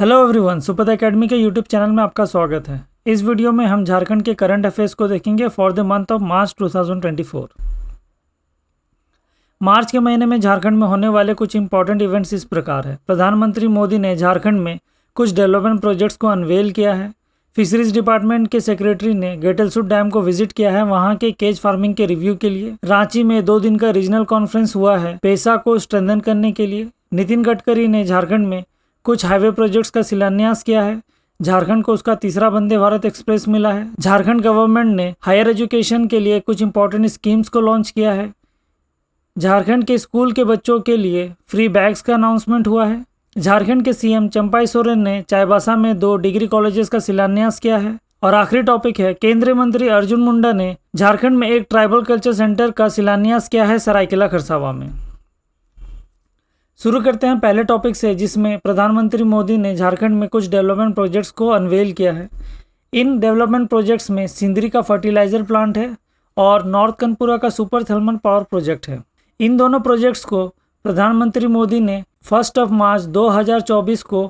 Hello everyone, सुपथ academy के YouTube channel में आपका स्वागत है। इस वीडियो में हम झारखंड के करंट अफेयर्स को देखेंगे for the month of March 2024। मार्च के महीने में झारखंड में होने वाले कुछ इंपॉर्टेंट इवेंट्स इस प्रकार है। प्रधानमंत्री मोदी ने झारखंड में कुछ डेवलपमेंट प्रोजेक्ट्स को अनवेल किया है। फिशरीज डिपार्टमेंट के सेक्रेटरी ने गेटलसूट डैम को विजिट किया है वहां के केज फार्मिंग के रिव्यू के लिए। रांची में 2 दिन का रीजनल कॉन्फ्रेंस हुआ है पेशा को स्ट्रेंथन करने के लिए। नितिन गडकरी ने झारखंड में कुछ हाईवे प्रोजेक्ट्स का शिलान्यास किया है। झारखंड को उसका तीसरा वंदे भारत एक्सप्रेस मिला है। झारखंड गवर्नमेंट ने हायर एजुकेशन के लिए कुछ इंपॉर्टेंट स्कीम्स को लॉन्च किया है। झारखंड के स्कूल के बच्चों के लिए फ्री बैग्स का अनाउंसमेंट हुआ है। झारखंड के सीएम चंपाई सोरेन ने चाईबासा में 2 डिग्री कॉलेजेस का शिलान्यास किया है। और आखिरी टॉपिक है, केंद्रीय मंत्री अर्जुन मुंडा ने झारखंड में एक ट्राइबल कल्चर सेंटर का शिलान्यास किया है सरायकेला खरसावा में। शुरू करते हैं पहले टॉपिक से, जिसमें प्रधानमंत्री मोदी ने झारखंड में कुछ डेवलपमेंट प्रोजेक्ट्स को अनवेल किया है। इन डेवलपमेंट प्रोजेक्ट्स में सिंदरी का फर्टिलाइजर प्लांट है और नॉर्थ कनपुरा का सुपर थर्मल पावर प्रोजेक्ट है। इन दोनों प्रोजेक्ट्स को प्रधानमंत्री मोदी ने 1 मार्च 2024 को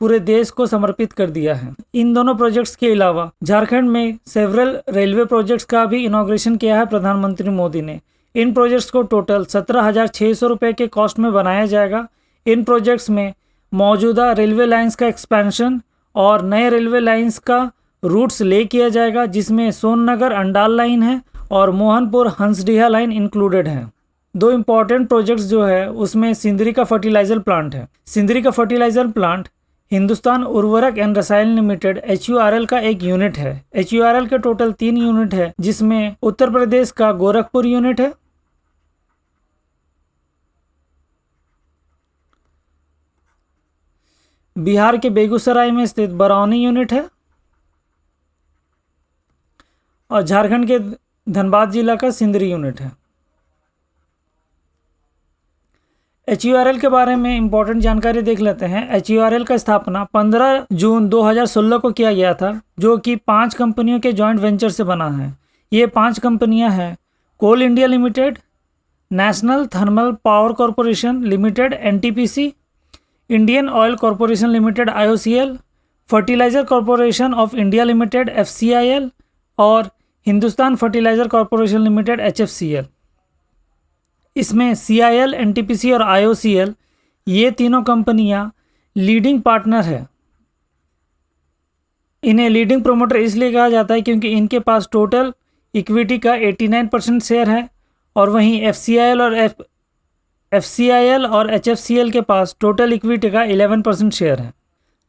पूरे देश को समर्पित कर दिया है। इन दोनों प्रोजेक्ट्स के अलावा झारखंड में सेवरल रेलवे प्रोजेक्ट्स का भी इनॉग्रेशन किया है प्रधानमंत्री मोदी ने। इन प्रोजेक्ट्स को टोटल 17,600 रुपये के कॉस्ट में बनाया जाएगा। इन प्रोजेक्ट्स में मौजूदा रेलवे लाइंस का एक्सपेंशन और नए रेलवे लाइंस का रूट्स ले किया जाएगा, जिसमें सोननगर अंडाल लाइन है और मोहनपुर हंसडीहा लाइन इंक्लूडेड है। 2 इंपॉर्टेंट प्रोजेक्ट्स जो है उसमें सिंदरी का फर्टिलाइजर प्लांट है। सिंदरी का फर्टिलाइजर प्लांट हिंदुस्तान उर्वरक एंड रसायन लिमिटेड HURL का एक यूनिट है। HURL के टोटल 3 यूनिट है, जिसमें उत्तर प्रदेश का गोरखपुर यूनिट है, बिहार के बेगूसराय में स्थित बरौनी यूनिट है और झारखंड के धनबाद जिला का सिंदरी यूनिट है। HURL के बारे में इंपॉर्टेंट जानकारी देख लेते हैं। HURL का स्थापना 15 जून 2016 को किया गया था, जो कि 5 कंपनियों के जॉइंट वेंचर से बना है। ये 5 कंपनियां हैं Coal India Limited, National Thermal Power Corporation Limited NTPC, Indian Oil Corporation Limited IOCL, Fertilizer Corporation of India Limited FCIL और Hindustan Fertilizer Corporation Limited HFCL। इसमें CIL, NTPC और IOCL ये तीनों कंपनियां लीडिंग पार्टनर है। इन्हें लीडिंग प्रोमोटर इसलिए कहा जाता है क्योंकि इनके पास टोटल इक्विटी का 89% शेयर है और वहीं FCIL और HFCL के पास टोटल इक्विटी का 11% शेयर है।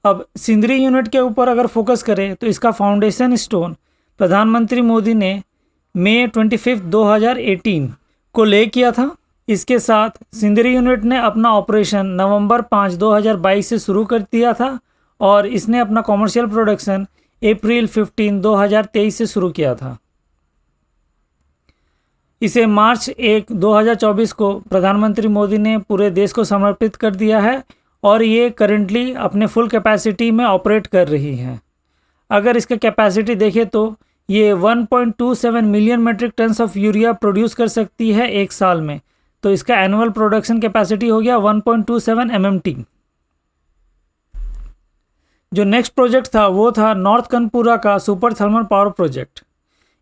अब सिंदरी यूनिट के ऊपर अगर फोकस करें तो इसका फाउंडेशन स्टोन प्रधानमंत्री मोदी ने मई 25, 2018 को ले किया था। इसके साथ सिंदरी यूनिट ने अपना ऑपरेशन नवंबर 5, 2022 से शुरू कर दिया था और इसने अपना कॉमर्शियल प्रोडक्शन अप्रैल 15, 2023 से शुरू किया था। इसे मार्च 1, 2024 को प्रधानमंत्री मोदी ने पूरे देश को समर्पित कर दिया है और ये करेंटली अपने फुल कैपेसिटी में ऑपरेट कर रही है। अगर इसका कैपेसिटी देखें तो ये 1.27 million metric tons of urea produce कर सकती है एक साल में, तो इसका एनुअल प्रोडक्शन कैपेसिटी हो गया 1.27 MMT। जो नेक्स्ट प्रोजेक्ट था वो था नॉर्थ कनपुरा का सुपर थर्मल पावर प्रोजेक्ट।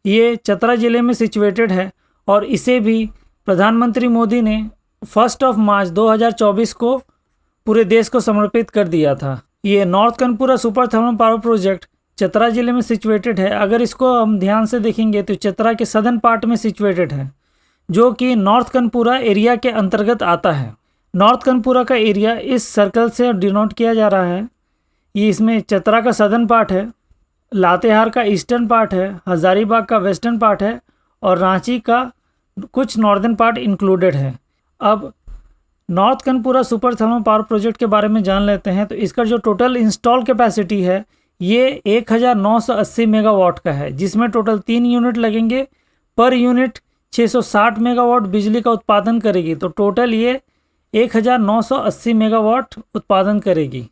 ये चतरा जिले में सिचुएटेड है और इसे भी प्रधानमंत्री मोदी ने 1 मार्च 2024 को पूरे देश को समर्पित कर दिया था। ये North Kanpura super thermal power project Chatra जिले में सिचुएटेड है। अगर इसको हम ध्यान से देखेंगे तो चतरा के सदर्न पार्ट में सिचुएटेड है, जो कि नॉर्थ कनपुरा एरिया के अंतर्गत आता है। नॉर्थ कनपुरा का एरिया इस सर्कल से डिनोट किया जा रहा है। ये इसमें चतरा का सदर्न पार्ट है, लातेहार का ईस्टर्न पार्ट है, हजारीबाग का वेस्टर्न पार्ट है और रांची का कुछ नॉर्दर्न पार्ट इंक्लूडेड है। अब North Kanpura super thermal power project के बारे में जान लेते हैं। तो इसका जो टोटल इंस्टॉल कैपेसिटी है ये 1980 मेगावाट का है, जिसमें टोटल 3 यूनिट लगेंगे। पर यूनिट 660 मेगावाट बिजली का उत्पादन करेगी, तो टोटल ये 1980 मेगावाट उत्पादन करेगी।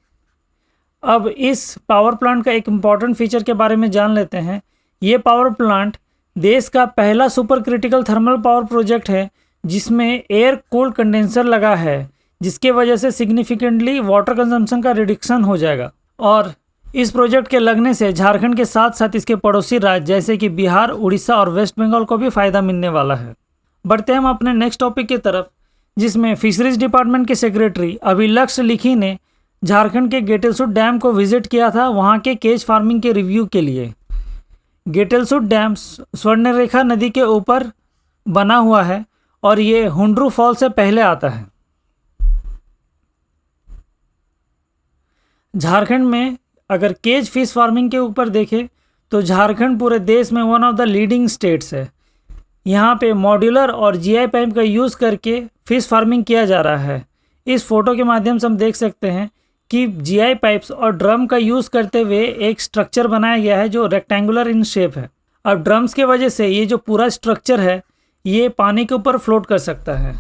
अब इस पावर प्लांट का एक इम्पॉर्टेंट फीचर के बारे में जान लेते हैं। ये पावर प्लांट देश का पहला super critical thermal power project है जिसमें एयर कूल्ड कंडेंसर लगा है, जिसके वजह से सिग्निफिकेंटली वाटर कंजम्पशन का रिडक्शन हो जाएगा। और इस प्रोजेक्ट के लगने से झारखंड के साथ साथ इसके पड़ोसी राज्य जैसे कि बिहार, उड़ीसा और वेस्ट बंगाल को भी फ़ायदा मिलने वाला है। बढ़ते हैं हम अपने नेक्स्ट टॉपिक की तरफ, जिसमें फिशरीज डिपार्टमेंट के सेक्रेटरी अभिलक्ष्य लिखी ने झारखंड के गेटेलसूट डैम को विजिट किया था वहाँ के केज फार्मिंग के रिव्यू के लिए। गेटेलसूट डैम स्वर्णरेखा नदी के ऊपर बना हुआ है और ये हुंड्रू फॉल से पहले आता है। झारखंड में अगर केज फिश फार्मिंग के ऊपर देखें तो झारखंड पूरे देश में one of the leading states है। यहाँ पे मॉड्यूलर और जीआई पाइप का यूज़ करके फिश फार्मिंग किया जा रहा है। इस फोटो के माध्यम से हम देख सकते हैं कि जीआई पाइप्स और ड्रम का यूज़ करते हुए एक स्ट्रक्चर बनाया गया है जो रेक्टेंगुलर इन शेप है। अब ड्रम्स की वजह से ये जो पूरा स्ट्रक्चर है ये पानी के ऊपर फ्लोट कर सकता है।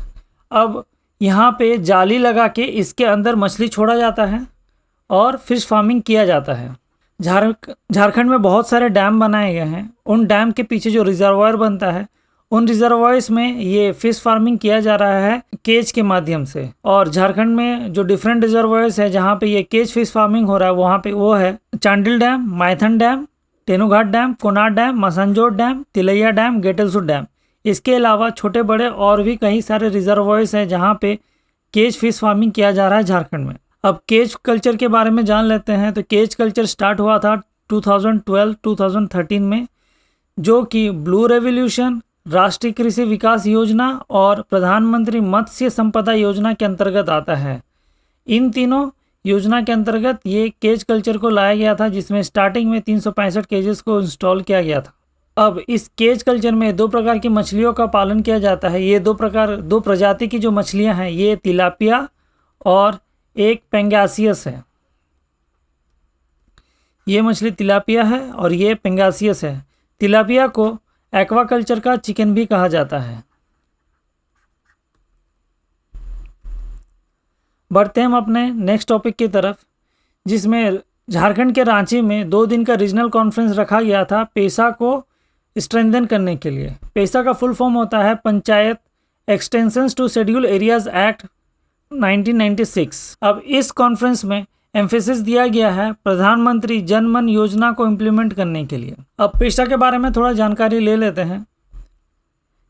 अब यहाँ पे जाली लगा के इसके अंदर मछली छोड़ा जाता है और फिश फार्मिंग किया जाता है। झारखंड में बहुत सारे डैम बनाए गए हैं। उन डैम के पीछे जो रिजर्वायर बनता है उन रिजर्वायर्स में ये फिश फार्मिंग किया जा रहा है केज के माध्यम से। और झारखंड में जो डिफरेंट रिजर्वायर्स है जहाँ पे ये केज फिश फार्मिंग हो रहा है वहाँ पे वो है Chandil dam, Maithon dam, Tenughat dam, Konar dam, Massanjore dam, Tilaiya dam, Getalsud dam. इसके अलावा छोटे बड़े और भी कई सारे रिजर्वायर्स हैं जहाँ पे केज फिश फार्मिंग किया जा रहा है झारखंड में। अब केज कल्चर के बारे में जान लेते हैं। तो केज कल्चर स्टार्ट हुआ था 2012-2013 में, जो कि ब्लू रेवोल्यूशन, राष्ट्रीय कृषि विकास योजना और प्रधानमंत्री मत्स्य संपदा योजना के अंतर्गत आता है। इन तीनों योजना के अंतर्गत ये केज कल्चर को लाया गया था, जिसमें स्टार्टिंग में 365 केजेस को इंस्टॉल किया गया था। अब इस केज कल्चर में दो प्रकार की मछलियों का पालन किया जाता है। ये दो प्रजाति की जो मछलियां हैं ये तिलापिया और एक पेंगासियस है। ये मछली तिलापिया है और ये पेंगासियस है। तिलापिया को एक्वाकल्चर का चिकन भी कहा जाता है। बढ़ते हैं हम अपने नेक्स्ट टॉपिक की तरफ, जिसमें झारखंड के रांची में 2 दिन का रीजनल कॉन्फ्रेंस रखा गया था पेसा को स्ट्रेंथन करने के लिए। पेसा का फुल फॉर्म होता है panchayat extensions to schedule areas act 1996। अब इस कॉन्फ्रेंस में एम्फेसिस दिया गया है प्रधानमंत्री जन मन योजना को इम्प्लीमेंट करने के लिए। अब पेशा के बारे में थोड़ा जानकारी ले लेते हैं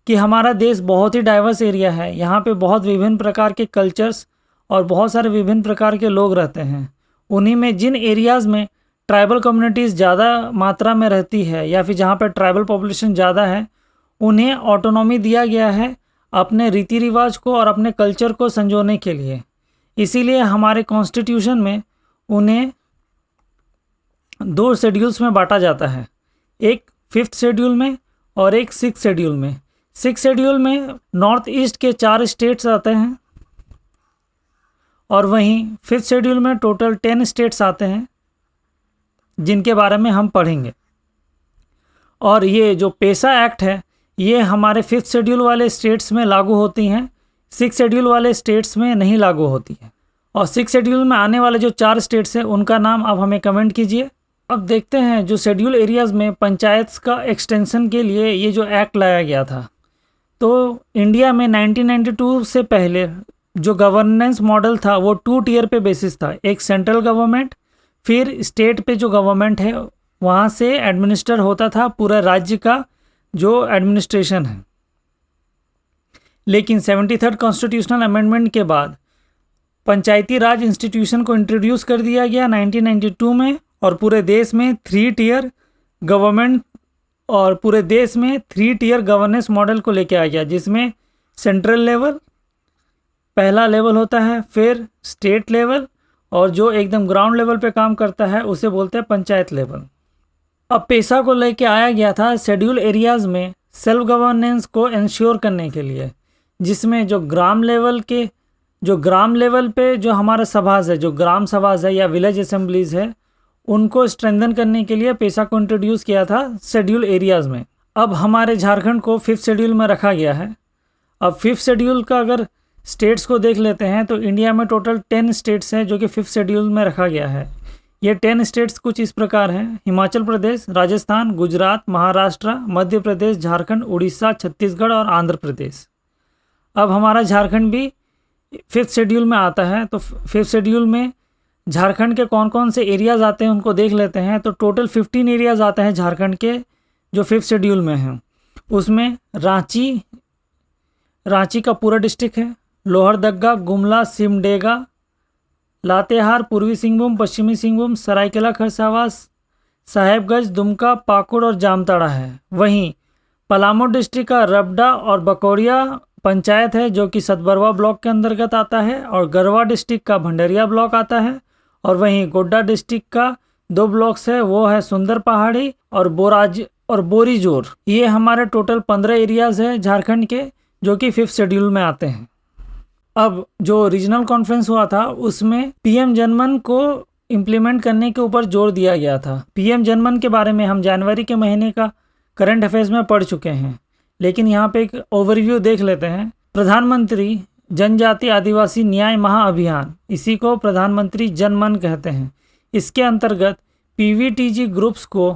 कि हमारा देश बहुत ही डाइवर्स एरिया है। यहाँ पे बहुत विभिन्न प्रकार के कल्चर्स और बहुत सारे विभिन्न प्रकार के लोग रहते हैं। उन्हीं में जिन एरियाज़ में ट्राइबल कम्युनिटीज़ ज़्यादा मात्रा में रहती है या फिर जहाँ पर ट्राइबल पॉपुलेशन ज़्यादा है, उन्हें ऑटोनॉमी दिया गया है अपने रीति रिवाज को और अपने कल्चर को संजोने के लिए। इसीलिए हमारे कॉन्स्टिट्यूशन में उन्हें 2 शेड्यूल्स में बांटा जाता है, एक 5th शेड्यूल में और एक 6th शेड्यूल में। 6th शेड्यूल में नॉर्थ ईस्ट के 4 स्टेट्स आते हैं और वहीं 5th शेड्यूल में टोटल 10 स्टेट्स आते हैं जिनके बारे में हम पढ़ेंगे। और ये जो पेसा एक्ट है ये हमारे 5th शेड्यूल वाले स्टेट्स में लागू होती हैं, 6th शेड्यूल वाले स्टेट्स में नहीं लागू होती है। और 6th शेड्यूल में आने वाले जो 4 स्टेट्स हैं उनका नाम अब हमें कमेंट कीजिए। अब देखते हैं जो शेड्यूल एरियाज़ में पंचायत का एक्सटेंशन के लिए ये जो एक्ट लाया गया था। तो इंडिया में 1992 से पहले जो गवर्नेंस मॉडल था वो 2 टियर पे बेसिस था। एक सेंट्रल गवर्नमेंट, फिर स्टेट पे जो गवर्नमेंट है वहाँ से एडमिनिस्टर होता था पूरा राज्य का जो एडमिनिस्ट्रेशन है। लेकिन 73rd कॉन्स्टिट्यूशनल अमेंडमेंट के बाद पंचायती राज इंस्टीट्यूशन को इंट्रोड्यूस कर दिया गया 1992 में, और पूरे देश में 3 टियर गवर्नमेंट और पूरे देश में 3 टियर गवर्नेंस मॉडल को लेके आ गया, जिसमें सेंट्रल लेवल पहला लेवल होता है, फिर स्टेट लेवल, और जो एकदम ग्राउंड लेवल पे काम करता है उसे बोलते हैं पंचायत लेवल। अब पेशा को लेके आया गया था शेड्यूल एरियाज़ में सेल्फ गवर्नेंस को इंश्योर करने के लिए, जिसमें जो ग्राम लेवल पे जो हमारा सभाज है, जो ग्राम सभाज है या विलेज असेंबलीज है, उनको स्ट्रेंथन करने के लिए पेशा को इंट्रोड्यूस किया था शेड्यूल एरियाज़ में। अब हमारे झारखंड को 5th शेड्यूल में रखा गया है। अब 5th शेड्यूल का अगर स्टेट्स को देख लेते हैं तो इंडिया में टोटल 10 स्टेट्स हैं जो कि 5th शेड्यूल में रखा गया है। ये 10 स्टेट्स कुछ इस प्रकार हैं: हिमाचल प्रदेश, राजस्थान, गुजरात, महाराष्ट्र, मध्य प्रदेश, झारखंड, उड़ीसा, छत्तीसगढ़ और आंध्र प्रदेश। अब हमारा झारखंड भी 5th शेड्यूल में आता है। तो 5th शेड्यूल में झारखंड के कौन कौन से एरियाज़ आते हैं उनको देख लेते हैं। तो टोटल 15 एरियाज़ आते हैं झारखंड के जो 5th शेड्यूल में हैं। उसमें रांची का पूरा डिस्ट्रिक्ट है, लोहरदग्गा, गुमला, सिमडेगा, लातेहार, पूर्वी सिंहभूम, पश्चिमी सिंहभूम, सरायकेला खरसावां, साहेबगंज, दुमका, पाकुड़ और जामताड़ा है। वहीं पलामू डिस्ट्रिक्ट का रबडा और बकौरिया पंचायत है जो कि सतबरवा ब्लॉक के अंतर्गत आता है, और गरवा डिस्ट्रिक्ट का भंडरिया ब्लॉक आता है। और वहीं गोड्डा डिस्ट्रिक्ट का 2 ब्लॉक्स है, वो है सुंदर पहाड़ी और बोरीजोर। ये हमारे टोटल 15 एरियाज़ है झारखंड के जो कि 5th शेड्यूल में आते हैं। अब जो रीजनल कॉन्फ्रेंस हुआ था उसमें पीएम जनमन को इम्प्लीमेंट करने के ऊपर जोर दिया गया था। पीएम जनमन के बारे में हम जनवरी के महीने का करंट अफेयर्स में पढ़ चुके हैं, लेकिन यहाँ पे एक ओवरव्यू देख लेते हैं। प्रधानमंत्री जनजाति आदिवासी न्याय महाअभियान, इसी को प्रधानमंत्री जनमन कहते हैं। इसके अंतर्गत पीवीटीजी ग्रुप्स को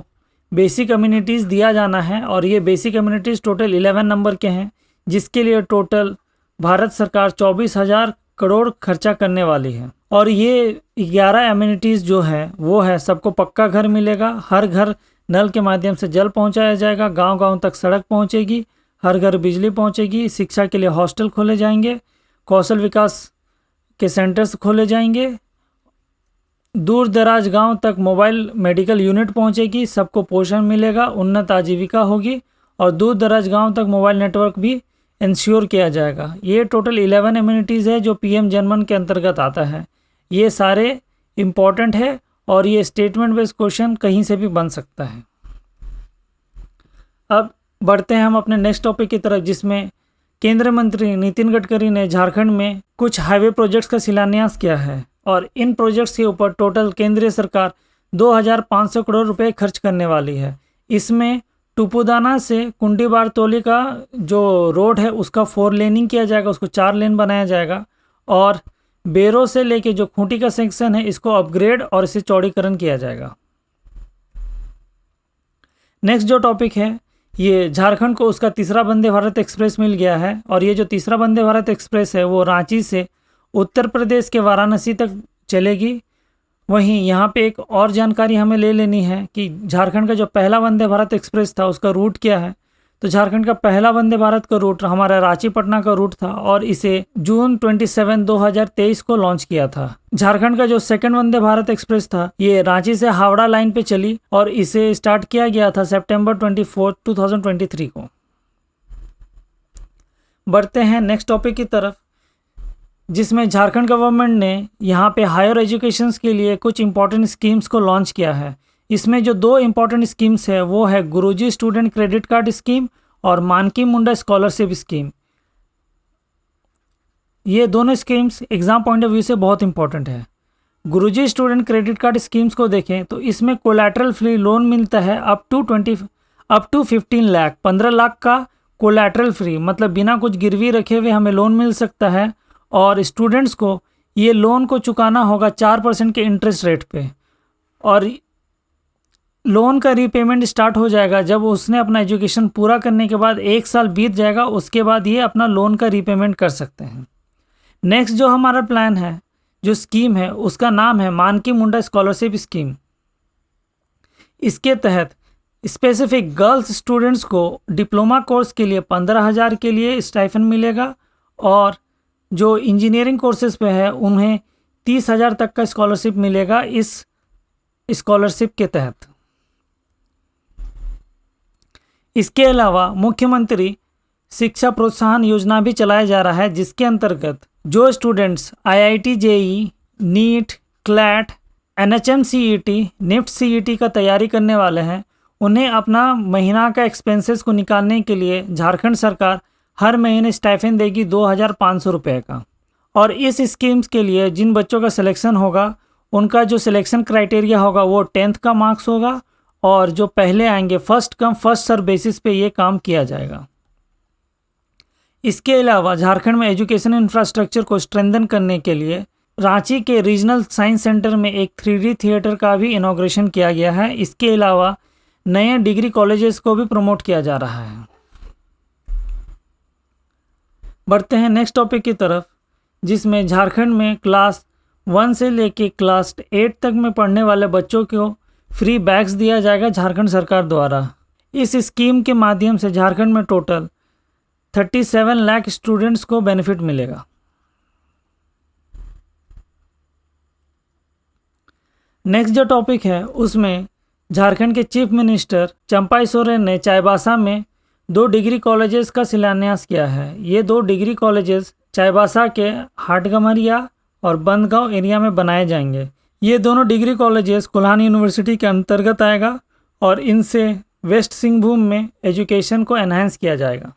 बेसिक कम्युनिटीज़ दिया जाना है, और ये बेसिक कम्युनिटीज़ टोटल 11 नंबर के हैं, जिसके लिए टोटल भारत सरकार 24,000 करोड़ खर्चा करने वाली है। और ये 11 एमिनिटीज़ जो है वो है, सबको पक्का घर मिलेगा, हर घर नल के माध्यम से जल पहुंचाया जाएगा, गांव-गांव तक सड़क पहुंचेगी, हर घर बिजली पहुंचेगी, शिक्षा के लिए हॉस्टल खोले जाएंगे, कौशल विकास के सेंटर्स खोले जाएंगे, दूर दराज गांव तक मोबाइल मेडिकल यूनिट पहुंचेगी, सबको पोषण मिलेगा, उन्नत आजीविका होगी, और दूर दराज गांव तक मोबाइल नेटवर्क भी इंश्योर किया जाएगा। ये टोटल 11 एमिनिटीज़ है जो पीएम जनमन के अंतर्गत आता है। ये सारे इम्पॉर्टेंट है और ये स्टेटमेंट बेस्ड क्वेश्चन कहीं से भी बन सकता है। अब बढ़ते हैं हम अपने नेक्स्ट टॉपिक की तरफ, जिसमें केंद्रीय मंत्री नितिन गडकरी ने झारखंड में कुछ हाईवे प्रोजेक्ट्स का शिलान्यास किया है, और इन प्रोजेक्ट्स के ऊपर टोटल केंद्रीय सरकार 2,500 करोड़ रुपए खर्च करने वाली है। इसमें टुपुदाना से कुंडी बारतोली का जो रोड है उसका 4 लेनिंग किया जाएगा, उसको 4 लेन बनाया जाएगा, और बेरो से लेके जो खूंटी का सेक्शन है इसको अपग्रेड और इसे चौड़ीकरण किया जाएगा। नेक्स्ट जो टॉपिक है, ये झारखंड को उसका तीसरा वंदे भारत एक्सप्रेस मिल गया है, और ये जो तीसरा वंदे भारत एक्सप्रेस है वो रांची से उत्तर प्रदेश के वाराणसी तक चलेगी। वहीं यहाँ पे एक और जानकारी हमें ले लेनी है कि झारखंड का जो पहला वंदे भारत एक्सप्रेस था उसका रूट क्या है। तो झारखंड का पहला वंदे भारत का रूट हमारा रांची पटना का रूट था, और इसे जून 27, 2023 को लॉन्च किया था। झारखंड का जो सेकंड वंदे भारत एक्सप्रेस था ये रांची से हावड़ा लाइन पे चली, और इसे स्टार्ट किया गया था सितंबर 24, 2023 को। बढ़ते हैं नेक्स्ट टॉपिक की तरफ, जिसमें झारखंड गवर्नमेंट ने यहाँ पे हायर एजुकेशन के लिए कुछ इंपॉर्टेंट स्कीम्स को लॉन्च किया है। इसमें जो 2 इंपॉर्टेंट स्कीम्स है वो है गुरुजी स्टूडेंट क्रेडिट कार्ड स्कीम और मानकी मुंडा स्कॉलरशिप स्कीम। ये दोनों schemes exam point of view से बहुत इंपॉर्टेंट है। गुरुजी स्टूडेंट क्रेडिट कार्ड स्कीम्स को देखें तो इसमें कोलैटरल फ्री लोन मिलता है अप टू 15 लाख, 15 लाख का कोलैटरल फ्री, मतलब बिना कुछ गिरवी रखे हुए हमें लोन मिल सकता है, और स्टूडेंट्स को ये लोन को चुकाना होगा 4% के इंटरेस्ट रेट पे, और लोन का रीपेमेंट स्टार्ट हो जाएगा जब उसने अपना एजुकेशन पूरा करने के बाद 1 साल बीत जाएगा, उसके बाद ये अपना लोन का रीपेमेंट कर सकते हैं। नेक्स्ट जो हमारा प्लान है, जो स्कीम है, उसका नाम है मानकी मुंडा स्कॉलरशिप स्कीम। इसके तहत स्पेसिफिक गर्ल्स स्टूडेंट्स को डिप्लोमा कोर्स के लिए 15,000 के लिए स्टाइफन मिलेगा, और जो इंजीनियरिंग कोर्सेज पे है उन्हें 30,000 तक का स्कॉलरशिप मिलेगा इस स्कॉलरशिप के तहत। इसके अलावा मुख्यमंत्री शिक्षा प्रोत्साहन योजना भी चलाया जा रहा है, जिसके अंतर्गत जो students IIT JEE, NEET, CLAT, NHM CET, NIFT CET का तैयारी करने वाले हैं, उन्हें अपना महीना का एक्सपेंसेस को निकालने के लिए झारखंड सरकार हर महीने स्टाइफन देगी 2,500 रुपये का। और इस स्कीम्स के लिए जिन बच्चों का सिलेक्शन होगा उनका जो सिलेक्शन क्राइटेरिया होगा वो 10th का मार्क्स होगा, और जो पहले आएंगे first come first serve basis पे ये काम किया जाएगा। इसके अलावा झारखंड में एजुकेशन इंफ्रास्ट्रक्चर को स्ट्रेंथन करने के लिए रांची के रीजनल साइंस सेंटर में एक 3D थिएटर का भी इनॉग्रेशन किया गया है। इसके अलावा नए डिग्री कॉलेजेस को भी प्रमोट किया जा रहा है। बढ़ते हैं नेक्स्ट टॉपिक की तरफ, जिसमें झारखंड में क्लास 1 से लेके क्लास 8 तक में पढ़ने वाले बच्चों को फ्री बैग्स दिया जाएगा झारखंड सरकार द्वारा। इस स्कीम के माध्यम से झारखंड में टोटल 37 लाख स्टूडेंट्स को बेनिफिट मिलेगा। नेक्स्ट जो टॉपिक है उसमें झारखंड के चीफ मिनिस्टर चंपाई सोरेन ने चाईबासा में 2 डिग्री कॉलेजेस का शिलान्यास किया है। ये 2 डिग्री कॉलेजेस चाईबासा के हाटगमरिया और बंदगांव एरिया में बनाए जाएंगे। ये दोनों डिग्री कॉलेजेस कोल्हान यूनिवर्सिटी के अंतर्गत आएगा और इनसे वेस्ट सिंहभूम में एजुकेशन को एनहांस किया जाएगा।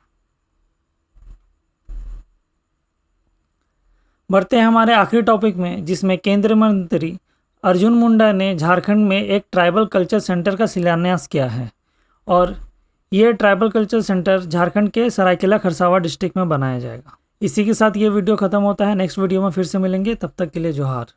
बढ़ते हैं हमारे आखिरी टॉपिक में, जिसमें केंद्रीय मंत्री अर्जुन मुंडा ने झारखंड में एक ट्राइबल कल्चर सेंटर का शिलान्यास किया है और ये ट्राइबल कल्चर सेंटर झारखंड के सरायकेला खरसावां डिस्ट्रिक्ट में बनाया जाएगा। इसी के साथ ये वीडियो खत्म होता है। नेक्स्ट वीडियो में फिर से मिलेंगे, तब तक के लिए जोहार।